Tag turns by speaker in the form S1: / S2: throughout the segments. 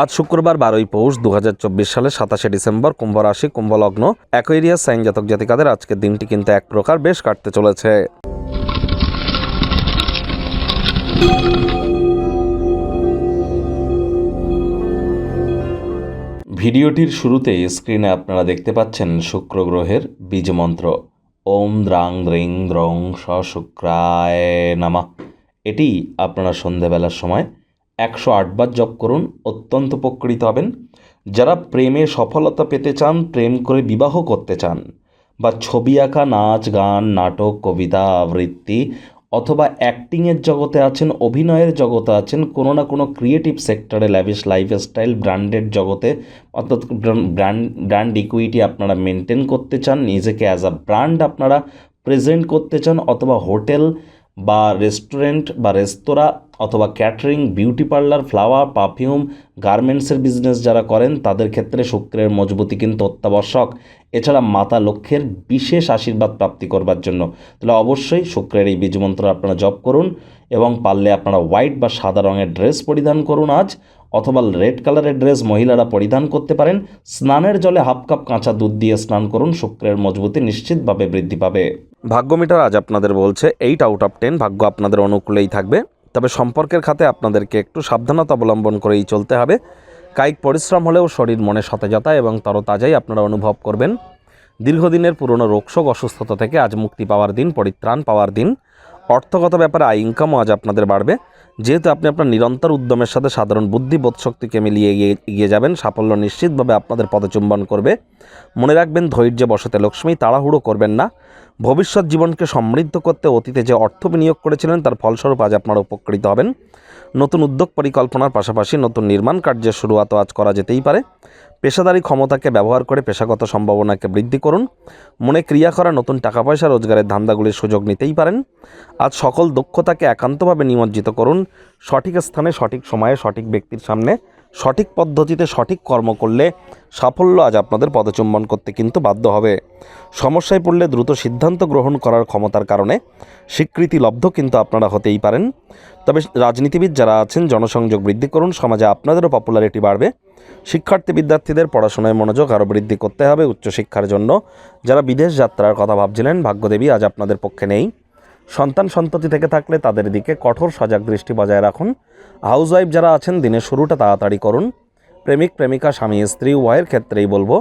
S1: আজ শুক্রবার 12ই পৌষ 2024 সালে 27শে ডিসেম্বর, কুম্ভ রাশি, কুম্ভ লগ্ন, অ্যাকোয়ারিয়াস সাইন জাতক জাতিকাদের আজকের দিনটি কিন্তু এক প্রকার বেশ কাটতে চলেছে। ভিডিওটির শুরুতে স্ক্রিনে আপনারা দেখতে পাচ্ছেন শুক্র গ্রহের বীজমন্ত্র ওম দ্রাং দ্রিং দ্রং স শুক্রায় নামা। এটি আপনারা সন্ধেবেলার সময় 108 বার জপ করুন, অত্যন্ত উপকৃত হবেন। যারা প্রেমে সফলতা পেতে চান, প্রেম করে বিবাহ করতে চান, বা ছবি আঁকা, নাচ গান, নাটক, কবিতা আবৃত্তি অথবা অ্যাক্টিংয়ের জগতে আছেন, অভিনয়ের জগতে আছেন, কোনো না কোনো ক্রিয়েটিভ সেক্টরে, ল্যাভিশ লাইফস্টাইল, ব্র্যান্ডেড জগতে, অর্থাৎ ব্র্যান্ড ইকুইটি আপনারা মেনটেন করতে চান, নিজেকে অ্যাজ আ ব্র্যান্ড আপনারা প্রেজেন্ট করতে চান, অথবা হোটেল বা রেস্টুরেন্ট বা রেস্তোরাঁ অথবা catering, beauty parlour, flower, perfume, গার্মেন্টসের বিজনেস যারা করেন তাদের ক্ষেত্রে শুক্রের মজবুতি কিন্তু অত্যাবশ্যক। এছাড়া মাতা লক্ষ্মীর বিশেষ আশীর্বাদ প্রাপ্তি করবার জন্য তাহলে অবশ্যই শুক্রের এই বীজমন্ত্র আপনারা জপ করুন, এবং পারলে আপনারা হোয়াইট বা সাদা রঙের ড্রেস পরিধান করুন আজ, অথবা রেড কালারের ড্রেস মহিলারা পরিধান করতে পারেন। স্নানের জলে হাফ কাপ কাঁচা দুধ দিয়ে স্নান করুন, শুক্রের মজবুতি নিশ্চিতভাবে বৃদ্ধি পাবে। ভাগ্যমিটার আজ আপনাদের বলছে 8 আউট অফ 10, ভাগ্য আপনাদের অনুকূলেই থাকবে। তবে সম্পর্কের খাতে আপনাদেরকে একটু সাবধানতা অবলম্বন করেই চলতে হবে। কায়িক পরিশ্রম হলেও শরীর মনে সতেজতা এবং তরতাজাই আপনারা অনুভব করবেন। দীর্ঘদিনের পুরনো রোগশোক, অসুস্থতা থেকে আজ মুক্তি পাওয়ার দিন, পরিত্রাণ পাওয়ার দিন। অর্থগত ব্যাপারে আয় ইনকামও আজ আপনাদের বাড়বে। যেহেতু আপনি আপনার নিরন্তর উদ্যমের সাথে সাধারণ বুদ্ধি বোধশক্তিকে মিলিয়ে এগিয়ে যাবেন, সাফল্য নিশ্চিতভাবে আপনাদের পদচুম্বন করবে। মনে রাখবেন, ধৈর্যে বসতে লক্ষ্মী, তাড়াহুড়ো করবেন না। ভবিষ্যৎ জীবনকে সমৃদ্ধ করতে অতীতে যে অর্থ বিনিয়োগ করেছিলেন তার ফলস্বরূপ আজ আপনারা উপকৃত হবেন। নতুন উদ্যোগ পরিকল্পনার পাশাপাশি নতুন নির্মাণ কার্যের শুরুয়াতও আজ করা যেতেই পারে। পেশাদারি ক্ষমতাকে ব্যবহার করে পেশাগত সম্ভাবনাকে বৃদ্ধি করুন। মনে ক্রিয়া করা নতুন টাকা পয়সা রোজগারের ধান্দাগুলির সুযোগ নিতেই পারেন। আজ সকল দক্ষতাকে একান্তভাবে নিমজ্জিত করুন। সঠিক স্থানে, সঠিক সময়ে, সঠিক ব্যক্তির সামনে, সঠিক পদ্ধতিতে সঠিক কর্ম করলে সাফল্য আজ আপনাদের পদচুম্বন করতে কিন্তু বাধ্য হবে। সমস্যায় পড়লে দ্রুত সিদ্ধান্ত গ্রহণ করার ক্ষমতার কারণে স্বীকৃতি লব্ধ কিন্তু আপনারা হতেই পারেন। তবে রাজনীতিবিদ যারা আছেন, জনসংযোগ বৃদ্ধি করুন, সমাজে আপনাদেরও পপুলারিটি বাড়বে। শিক্ষার্থী বিদ্যার্থীদের পড়াশোনায় মনোযোগ আরও বৃদ্ধি করতে হবে উচ্চশিক্ষার জন্য। যারা বিদেশ যাত্রার কথা ভাবছিলেন, ভাগ্যদেবী আজ আপনাদের পক্ষে নেই। সন্তান সন্ততি থেকে থাকলে তাদের দিকে কঠোর সজাগ দৃষ্টি বজায় রাখুন। হাউসওয়াইফ যারা আছেন, দিনের শুরুটা তাড়াতাড়ি করুন। প্রেমিক প্রেমিকা, স্বামী স্ত্রী উভয়ের ক্ষেত্রেই বলবো,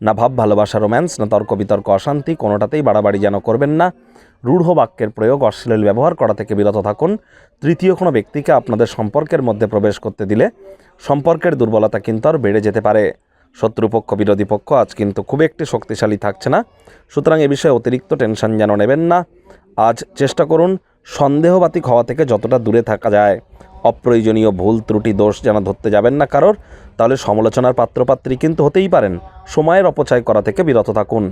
S1: না ভাব ভালোবাসা, রোম্যান্স, না তর্ক বিতর্ক, অশান্তি, কোনোটাতেই বাড়াবাড়ি যেন করবেন না। রূঢ় বাক্যের প্রয়োগ, অশ্লীল ব্যবহার করা থেকে বিরত থাকুন। তৃতীয় কোনো ব্যক্তিকে আপনাদের সম্পর্কের মধ্যে প্রবেশ করতে দিলে সম্পর্কের দুর্বলতা কিন্তু আর বেড়ে যেতে পারে। শত্রুপক্ষ, বিরোধী পক্ষ আজ কিন্তু খুব একটি শক্তিশালী থাকছে না, সুতরাং এ বিষয়ে অতিরিক্ত টেনশন যেন নেবেন না। আজ চেষ্টা করুন সন্দেহবাতিক হওয়া থেকে যতটা দূরে থাকা যায়। অপ্রয়োজনীয় ভুল ত্রুটি দোষ যেন ধরতে যাবেন না কারোর, তাহলে সমালোচনার পাত্রপাত্রী কিন্তু হতেই পারেন। সময়ের অপচয় করা থেকে বিরত থাকুন।